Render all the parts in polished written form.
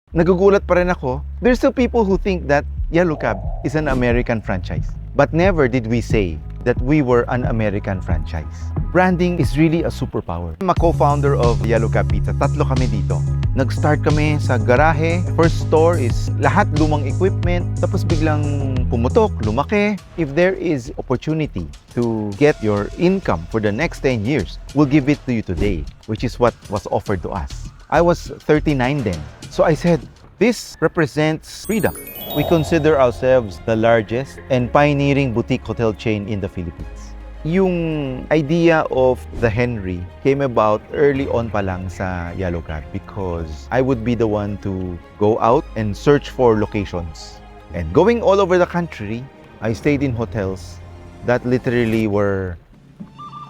nagugulat pa rin ako. There's still people who think that Yellow Cab is an American franchise. But never did we say that we were an American franchise. Branding is really a superpower. I'm a co-founder of Yellow Cab Pizza. Tatlo kami dito. Nag-start kami sa garahe. First store is lahat lumang equipment. Tapos biglang pumutok, lumaki. If there is opportunity to get your income for the next 10 years, we'll give it to you today, which is what was offered to us. I was 39 then. So I said, this represents freedom. We consider ourselves the largest and pioneering boutique hotel chain in the Philippines. Yung idea of the Henry came about early on pa lang sa Yellow Cab because I would be the one to go out and search for locations. And going all over the country, I stayed in hotels that literally were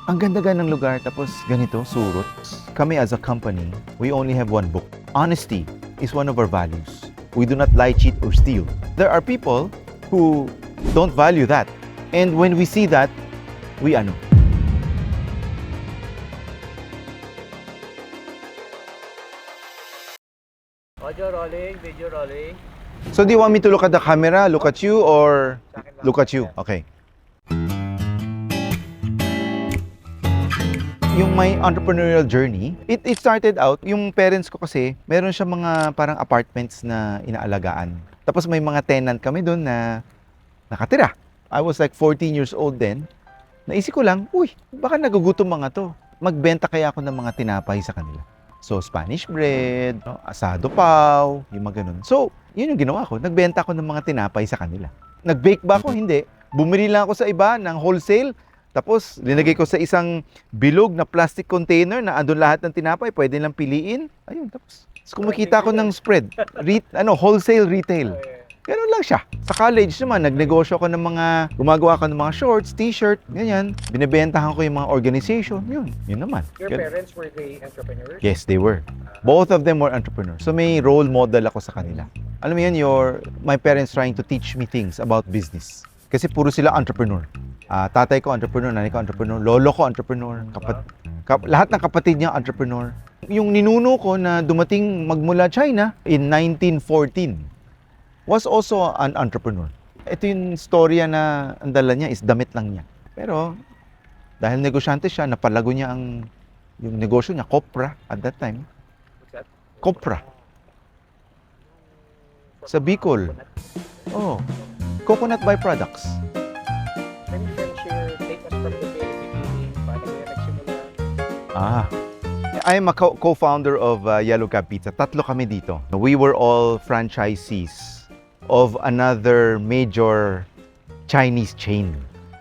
ang ganda-ganda ng lugar, tapos ganito, surot. Kami as a company, we only have one book. Honesty is one of our values. We do not lie, cheat, or steal. There are people who don't value that. And when we see that, we ano. Audio rolling, video rolling. So do you want me to look at the camera, look at you, or look at you? Okay. Yung my entrepreneurial journey, it started out, yung parents ko kasi, meron siya mga parang apartments na inaalagaan. Tapos may mga tenant kami doon na nakatira. I was like 14 years old then. Naisip ko lang, uy, baka nagugutom mga to. Magbenta kaya ako ng mga tinapay sa kanila. So, Spanish bread, no, asado paw, yung mga ganun. So, yun yung ginawa ko. Nagbenta ako ng mga tinapay sa kanila. Nag-bake ba ako? Hindi. Bumili lang ako sa iba ng wholesale. Tapos, linagay ko sa isang bilog na plastic container na andun lahat ng tinapay. Pwede lang piliin. Ayun, tapos kumikita ako ng spread. Wholesale retail. Ganun lang siya. Sa college naman, nagnegosyo ako ng mga, gumagawa ako ng mga shorts, t-shirt, ganyan. Binibentahan ko yung mga organization. Yun naman. Your parents, were they entrepreneurs? Yes, they were. Both of them were entrepreneurs. So may role model ako sa kanila. Alam mo yun, my parents trying to teach me things about business. Kasi puro sila entrepreneur. Tatay ko entrepreneur, nanay ko entrepreneur, lolo ko entrepreneur, lahat ng kapatid niya entrepreneur. Yung ninuno ko na dumating magmula China in 1914 was also an entrepreneur. Ito yung storya na ang dala niya is damit lang niya. Pero dahil negosyante siya, napalago niya yung negosyo niya, Copra at that time. What's that? Copra. Sa Bicol. Oh, coconut byproducts. Can you share, take us from the very beginning, paano kayo nagsimula? I am a co-founder of Yellow Cab Pizza. Tatlo kami dito. We were all franchisees of another major Chinese chain.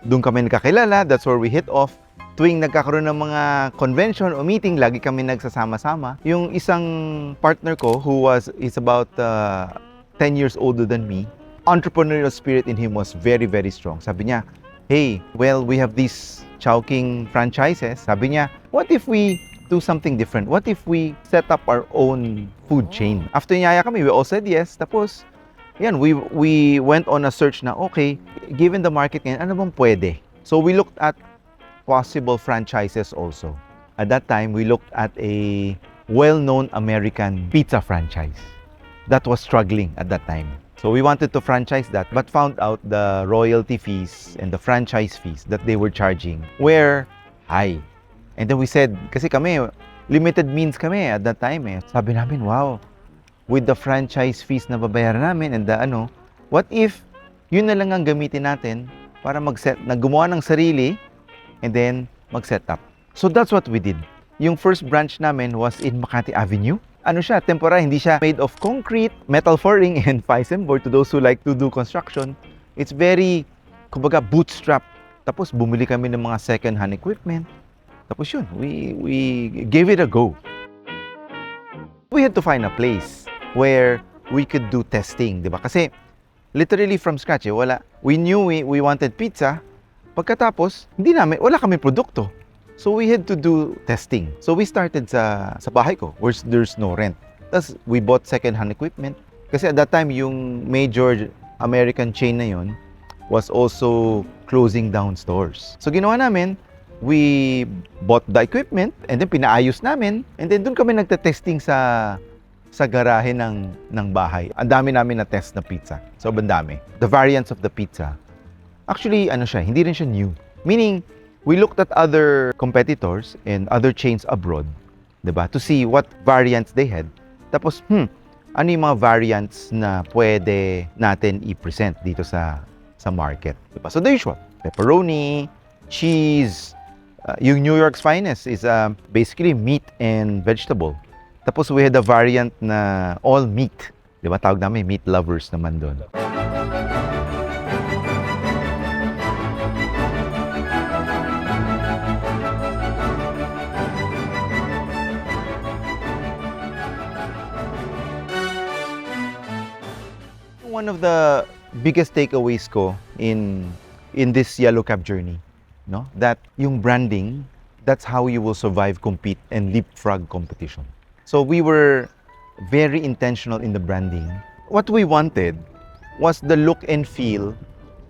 Doon kami nagkakilala, that's where we hit off. Tuwing nagkakaroon ng mga convention o meeting, lagi kami nagsasama-sama. Yung isang partner ko who is about 10 years older than me, entrepreneurial spirit in him was very, very strong. Sabi niya, hey, well, we have these Chowking franchises. Sabi niya, what if we do something different? What if we set up our own food chain? After niyaya kami, we all said yes. Tapos, yan, we went on a search na, okay, given the market ngayon, ano bang pwede? So we looked at possible franchises also. At that time, we looked at a well-known American pizza franchise that was struggling at that time. So we wanted to franchise that, but found out the royalty fees and the franchise fees that they were charging were high. And then we said, kasi kami, limited means kami at that time eh. Sabi namin, wow, with the franchise fees na babayaran namin and what if yun na lang ang gamitin natin para gumawa ng sarili and then mag-set up. So that's what we did. Yung first branch namin was in Makati Avenue. Ano siya, temporary, hindi siya made of concrete, metal flooring, and vice and board to those who like to do construction. It's very, kumbaga, bootstrap. Tapos bumili kami ng mga second-hand equipment. Tapos yun, we gave it a go. We had to find a place where we could do testing, di ba? Kasi literally from scratch, wala. We knew we wanted pizza. Pagkatapos, wala kami produkto. So we had to do testing. So we started sa bahay ko where there's no rent. Tapos we bought second-hand equipment. Kasi at that time, yung major American chain na yun was also closing down stores. So ginawa namin, we bought the equipment and then pinaayos namin. And then doon kami nagte-testing sa sa garahe ng bahay. Ang dami namin na test na pizza. So, ang dami. The variants of the pizza, actually, ano siya, hindi rin siya new. Meaning, we looked at other competitors and other chains abroad, diba? To see what variants they had. Tapos, ano yung mga variants na pwede natin i-present dito sa market, diba? So, the usual. Pepperoni, cheese, yung New York's finest is basically meat and vegetable. Tapos we had a variant na all meat. Di ba? Tawag namin meat lovers naman doon. One of the biggest takeaways ko in this Yellow Cab journey, no? That yung branding, that's how you will survive, compete, and leapfrog competition. So we were very intentional in the branding. What we wanted was the look and feel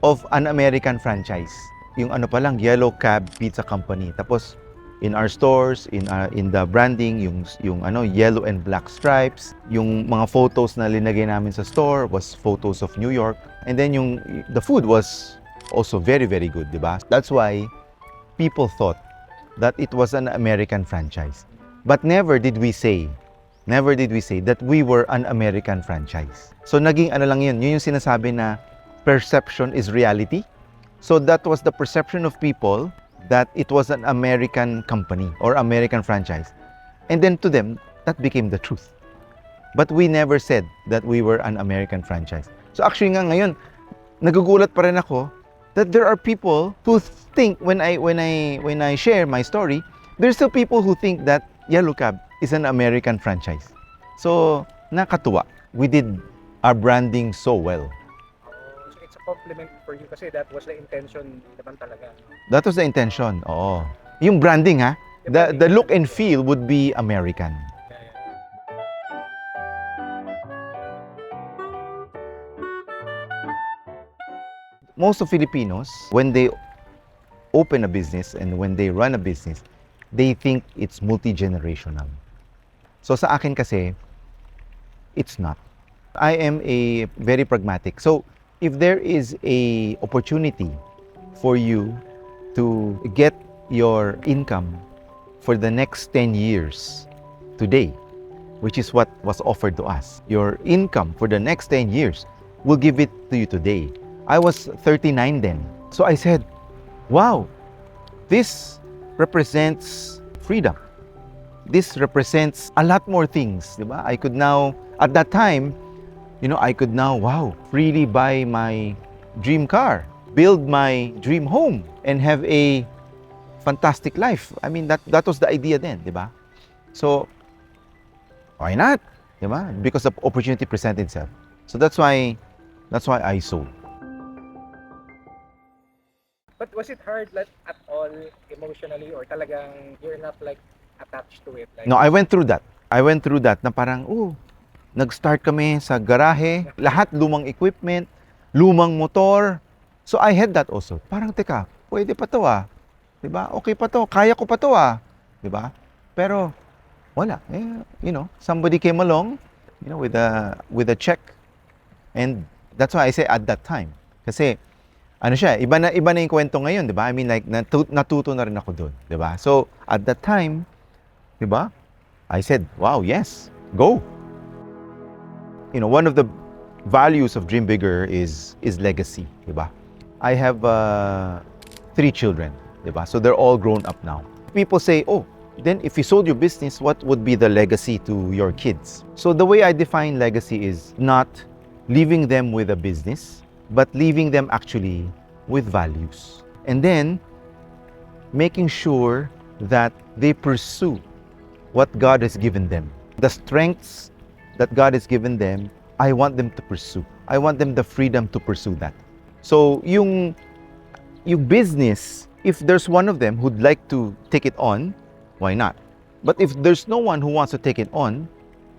of an American franchise. Yung ano pa lang, Yellow Cab Pizza Company. Tapos in our stores, in the branding, yung ano, yellow and black stripes. Yung mga photos na linagay namin sa store was photos of New York. And then the food was also very, very good, di ba? That's why people thought that it was an American franchise. But never did we say that we were an American franchise. So naging ano lang yun yung sinasabi na perception is reality. So that was the perception of people that it was an American company or American franchise. And then to them, that became the truth. But we never said that we were an American franchise. So actually nga ngayon, nagugulat pa rin ako that there are people who think when I share my story, there's still people who think that Yellow Cab is an American franchise. So, nakatuwa. We did our branding so well. So it's a compliment for you kasi that was the intention naman talaga. That was the intention, oo. Yung branding ha, the look and feel would be American. Most of Filipinos, when they open a business and when they run a business, they think it's multi-generational. So sa akin kasi, it's not. I am a very pragmatic. So if there is a opportunity for you to get your income for the next 10 years today, which is what was offered to us, your income for the next 10 years, we'll give it to you today. I was 39 then. So I said, wow, this represents freedom. This represents a lot more things, di ba? I could now, at that time, I could now, wow, freely buy my dream car, build my dream home, and have a fantastic life. I mean, that was the idea then, di ba? So, why not? Di ba? Because the opportunity presented itself. So that's why I sold. But was it hard like, at all emotionally or talagang you're not like attached to it? Like, No, I went through that. Na parang, nag-start kami sa garahe, lahat lumang equipment, lumang motor. So I had that also. Parang, teka, pwede pa to ah. Diba? Okay pa to, kaya ko pa to ah. Diba? Pero, wala. Somebody came along, with a check. And that's why I say at that time. Kasi, iba na yung kwento ngayon, di ba? I mean, like, natuto na rin ako doon, di ba? So, at that time, di ba? I said, wow, yes, go. One of the values of Dream Bigger is legacy, di ba? I have 3 children, di ba? So, they're all grown up now. People say, then if you sold your business, what would be the legacy to your kids? So, the way I define legacy is not leaving them with a business, but leaving them actually with values. And then, making sure that they pursue what God has given them. The strengths that God has given them, I want them to pursue. I want them the freedom to pursue that. So, yung business, if there's one of them who'd like to take it on, why not? But if there's no one who wants to take it on,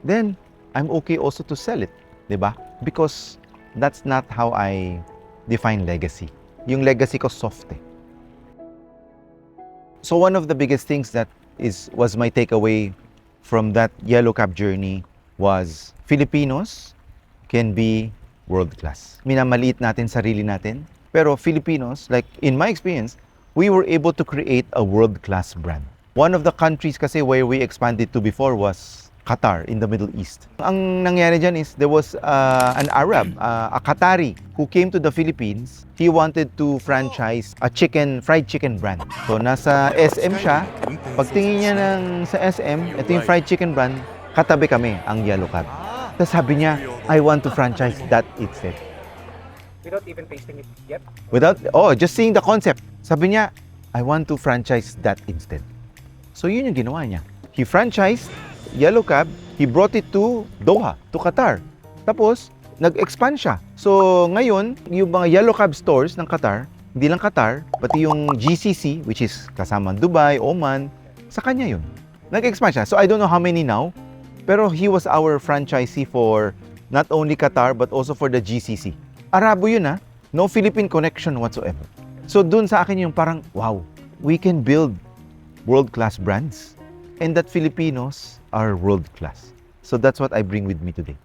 then I'm okay also to sell it, diba? Because that's not how I define legacy. Yung legacy ko soft eh. So one of the biggest things that was my takeaway from that Yellow Cab journey was Filipinos can be world class. Minamaliit natin sarili natin, pero Filipinos, like in my experience, we were able to create a world class brand. One of the countries kasi where we expanded to before was Qatar in the Middle East. Ang nangyari dyan is there was an Arab, a Qatari, who came to the Philippines. He wanted to franchise a fried chicken brand. So nasa SM siya. Pagtingin niya sa SM, ito yung fried chicken brand, katabi kami, ang Yellow Cab. Tapos sabi niya, I want to franchise that instead. Without even tasting it yet? Just seeing the concept. Sabi niya, I want to franchise that instead. So yun yung ginawa niya. He franchised Yellow Cab, he brought it to Doha, to Qatar. Tapos, nag-expand siya. So, ngayon, yung mga Yellow Cab stores ng Qatar, hindi lang Qatar, pati yung GCC, which is kasama Dubai, Oman, sa kanya yun. Nag-expand siya. So, I don't know how many now, pero he was our franchisee for not only Qatar, but also for the GCC. Arabo yun no Philippine connection whatsoever. So, dun sa akin yung parang, wow, we can build world-class brands. And that Filipinos are world-class. So that's what I bring with me today.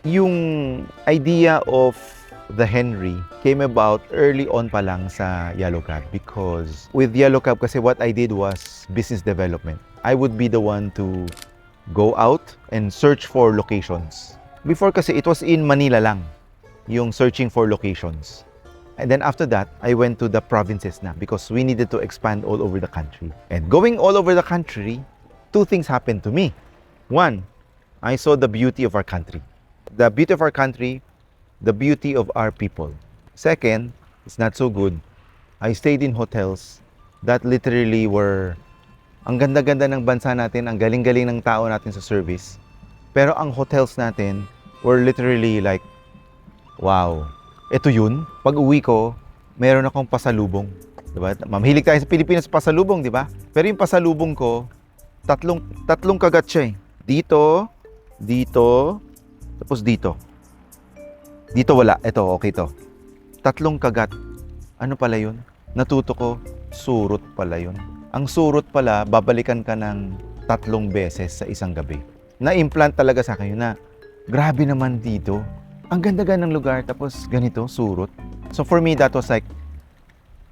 Yung idea of the Henry came about early on pa lang sa Yellow Cab because with Yellow Cab kasi what I did was business development. I would be the one to go out and search for locations. Before kasi it was in Manila lang, yung searching for locations. And then after that, I went to the provinces na because we needed to expand all over the country. And going all over the country, two things happened to me. One, I saw the beauty of our country. The beauty of our country, the beauty of our people. Second, it's not so good. I stayed in hotels that literally were, ang ganda-ganda ng bansa natin, ang galing-galing ng tao natin sa service. Pero ang hotels natin were literally like, wow, ito yun. Pag uwi ko, meron akong pasalubong. Diba? Mamhilig tayo sa Pilipinas sa pasalubong, di ba? Pero yung pasalubong ko, tatlong kagat siya eh. Dito, tapos dito. Dito wala. Ito, okay to. Tatlong kagat. Ano pala yun? Natuto ko, surot pala yun. Ang surot pala, babalikan ka ng 3 beses sa isang gabi. Na-implant talaga sa akin yun na, grabe naman dito. Ang ganda-ganda ng lugar, tapos ganito, surot. So for me, that was like,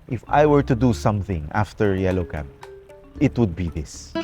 if I were to do something after Yellow Cab, it would be this.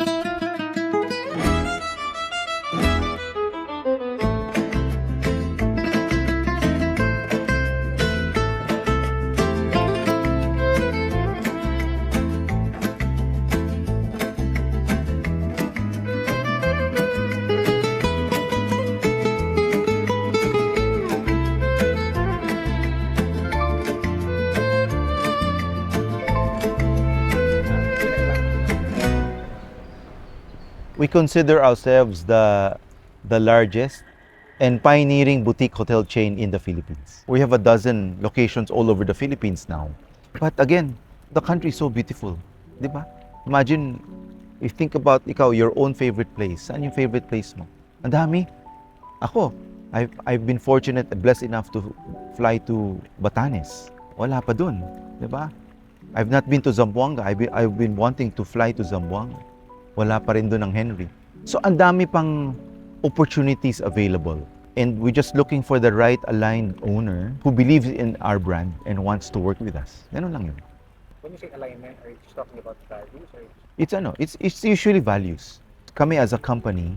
We consider ourselves the largest and pioneering boutique hotel chain in the Philippines. We have 12 locations all over the Philippines now. But again, the country is so beautiful, di ba? Imagine, if think about your own favorite place. Saan yung favorite place mo? Ang dami. Ako, I've been fortunate, blessed enough to fly to Batanes. Wala pa dun, di ba? I've not been to Zamboanga. I've been wanting to fly to Zamboanga. Wala pa rin doon ang Henry. So, ang dami pang opportunities available. And we're just looking for the right aligned owner who believes in our brand and wants to work with us. Ganun lang yun. When you say alignment, are you just talking about values? Or... It's usually values. Kami as a company,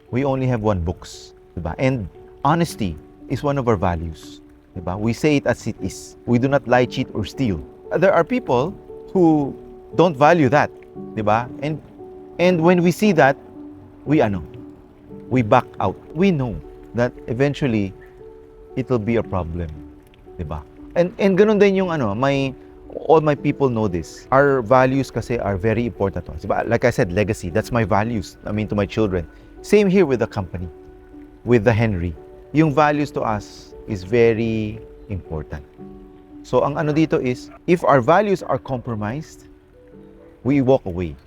we only have one books. Diba? And honesty is one of our values. Diba? We say it as it is. We do not lie, cheat, or steal. There are people who don't value that. Diba? And when we see that, we back out. We know that eventually it will be a problem, 'di ba? And ganun din yung all my people know this. Our values kasi are very important to us. Diba? Like I said, legacy, that's my values. To my children. Same here with the company, with the Henry. Yung values to us is very important. So ang dito is, if our values are compromised, we walk away.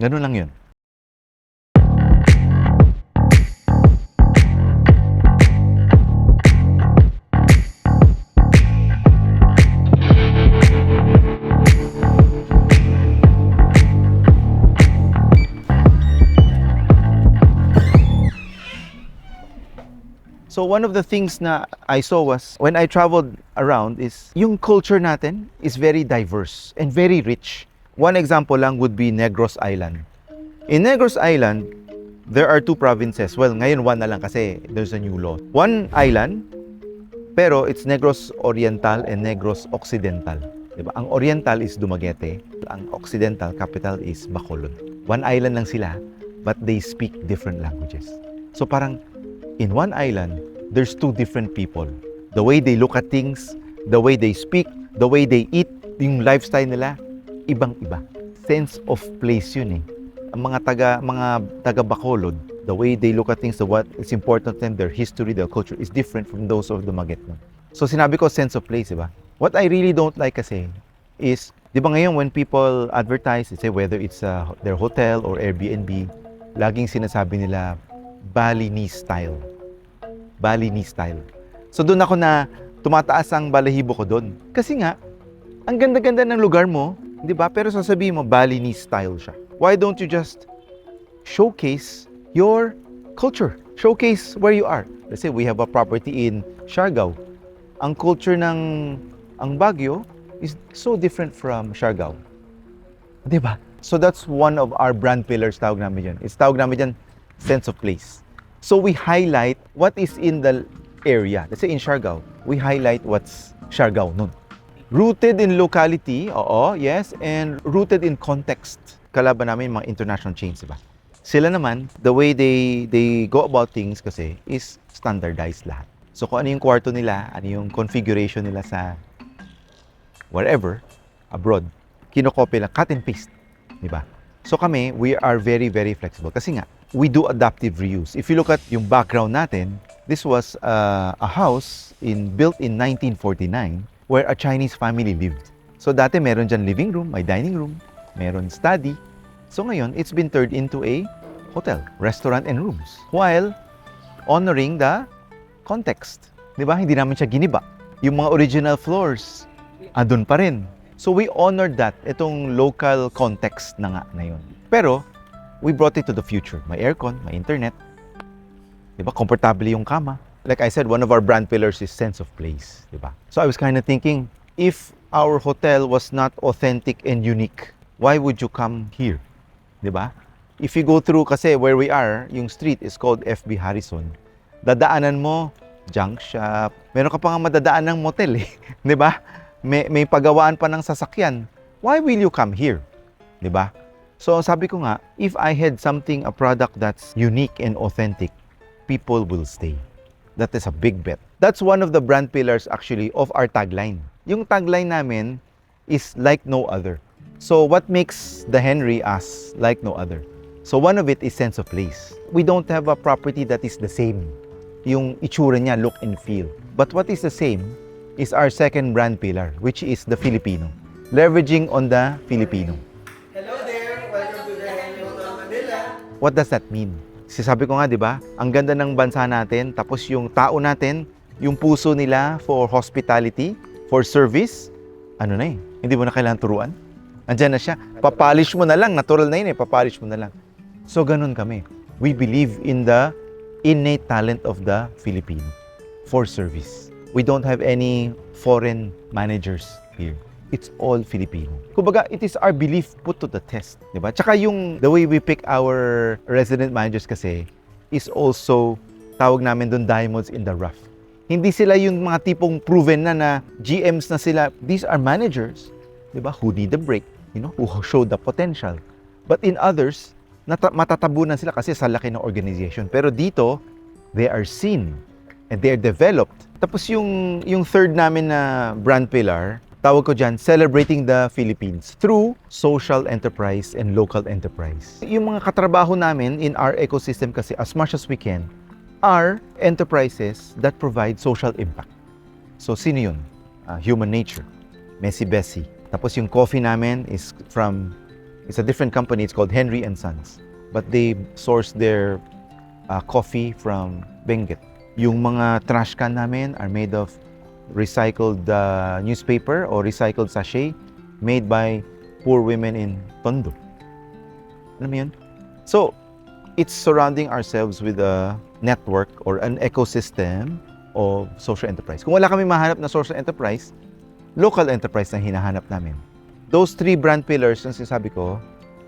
Ganun lang yun. So one of the things na I saw was when I traveled around is yung culture natin is very diverse and very rich. One example lang would be Negros Island. In Negros Island, there are two provinces. Well, ngayon one na lang kasi there's a new law. One island, pero it's Negros Oriental and Negros Occidental. Diba? Ang Oriental is Dumaguete, ang Occidental capital is Bacolod. One island lang sila, but they speak different languages. So parang in one island, there's two different people. The way they look at things, the way they speak, the way they eat, yung lifestyle nila, ibang-iba. Sense of place yun eh. Ang mga taga Bacolod, the way they look at things, what is important to them, their history, their culture is different from those of Dumaguete. So sinabi ko sense of place, diba? What I really don't like kasi is, di ba ngayon when people advertise, say whether it's their hotel or Airbnb, laging sinasabi nila Balinese style. Balinese style. So doon ako na tumataas ang balahibo ko doon. Kasi nga, ang ganda-ganda ng lugar mo, di ba? Pero sasabihin mo, Balinese style siya. Why don't you just showcase your culture? Showcase where you are. Let's say we have a property in Siargao. Ang culture ng Baguio is so different from Siargao. Di ba? So that's one of our brand pillars, tawag namin yun. Tawag namin yan, sense of place. So we highlight what is in the area. Let's say in Siargao, we highlight what's Siargao nun. Rooted in locality, oo, yes, and rooted in context. Kalaban namin mga international chains, diba? Sila naman, the way they go about things kasi is standardized lahat. So kung ano yung kwarto nila, ano yung configuration nila sa wherever, abroad, kinokopy lang, cut and paste, diba? So kami, we are very, very flexible. Kasi nga, we do adaptive reuse. If you look at yung background natin, this was a house built in 1949 where a Chinese family lived. So dati meron dyan living room, may dining room, meron study. So ngayon, it's been turned into a hotel, restaurant, and rooms. While honoring the context. Di ba? Hindi namin siya giniba. Yung mga original floors, andun pa rin. So we honored that, itong local context na nga na yun. Pero, we brought it to the future. May aircon, may internet. Diba? Komportable yung kama. Like I said, one of our brand pillars is sense of place. Diba? So I was kind of thinking, if our hotel was not authentic and unique, why would you come here? Diba? If you go through, kasi where we are, yung street is called FB Harrison. Dadaanan mo, junk shop. Meron ka pa nga madadaan ng motel eh. Diba? May pagawaan pa ng sasakyan. Why will you come here? Diba? So sabi ko nga, if I had something, a product that's unique and authentic, people will stay. That is a big bet. That's one of the brand pillars actually of our tagline. Yung tagline namin is like no other. So what makes the Henry us like no other? So one of it is sense of place. We don't have a property that is the same. Yung itsura niya, look and feel. But what is the same is our second brand pillar, which is the Filipino. Leveraging on the Filipino. Hello there! Welcome to the Henry Hotel Manila. What does that mean? Sabi ko nga, di ba? Ang ganda ng bansa natin, tapos yung tao natin, yung puso nila for hospitality, for service, ano na eh, hindi mo na kailangan turuan. Andyan na siya. Papalish mo na lang, natural na yun eh, papalish mo na lang. So ganun kami. We believe in the innate talent of the Filipino for service. We don't have any foreign managers here. It's all Filipino. Kumbaga, it is our belief put to the test, di ba? Tsaka yung the way we pick our resident managers kasi is also, tawag namin doon, diamonds in the rough. Hindi sila yung mga tipong proven na GMs na sila. These are managers, di ba, who need a break, you know, who show the potential. But in others, matatabunan sila kasi sa laki ng organization. Pero dito, they are seen and they are developed. Tapos yung third namin na brand pillar, tawag ko dyan, celebrating the Philippines through social enterprise and local enterprise. Yung mga katrabaho namin in our ecosystem kasi as much as we can are enterprises that provide social impact. So sino yun? Human Nature, Messy Bessie. Tapos yung coffee namin is it's a different company, it's called Henry & Sons. But they source their coffee from Benguet. Yung mga trash can namin are made of recycled newspaper or recycled sachet made by poor women in Tondo. Alam mo yun? So, it's surrounding ourselves with a network or an ecosystem of social enterprise. Kung wala kami mahanap na social enterprise, local enterprise na hinahanap namin. Those three brand pillars na sinasabi ko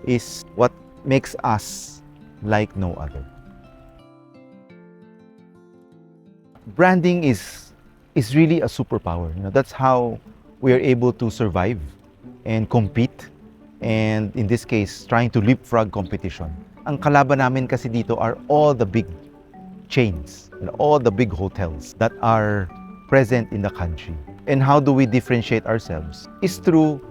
is what makes us like no other. Branding is really a superpower. You know, that's how we are able to survive and compete, and in this case, trying to leapfrog competition. Ang kalaban namin kasi dito are all the big chains and all the big hotels that are present in the country. And how do we differentiate ourselves? Is through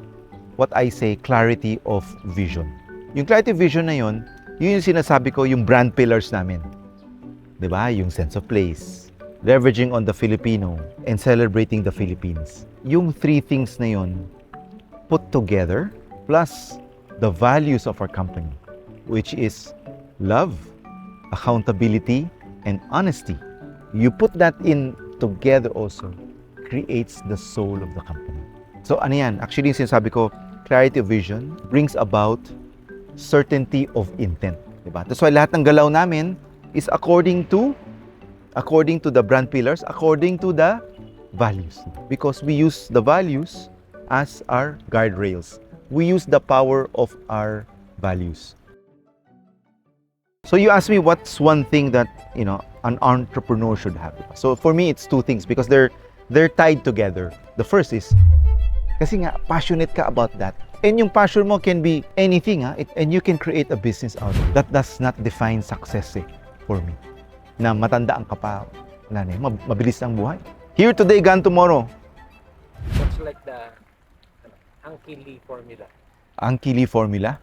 what I say, clarity of vision. Yung clarity of vision na yun yung sinasabi ko, yung brand pillars namin. 'Di ba? Yung sense of place, leveraging on the Filipino, and celebrating the Philippines. Yung three things na yun put together, plus the values of our company, which is love, accountability, and honesty. You put that in together also, creates the soul of the company. So ano yan? Actually, yung sinasabi ko, clarity of vision brings about certainty of intent. Diba? That's why lahat ng galaw namin is according to the brand pillars, according to the values. Because we use the values as our guardrails. We use the power of our values. So you ask me what's one thing that, you know, an entrepreneur should have. So for me, it's two things because they're tied together. The first is, kasi nga, passionate ka about that. And yung passion mo can be anything, and you can create a business out of it. That does not define success for me. Na matandaan ka pa, wala na yun, mabilis ang buhay. Here today, gone tomorrow. What's like the Angki Lee formula? Angki Lee formula.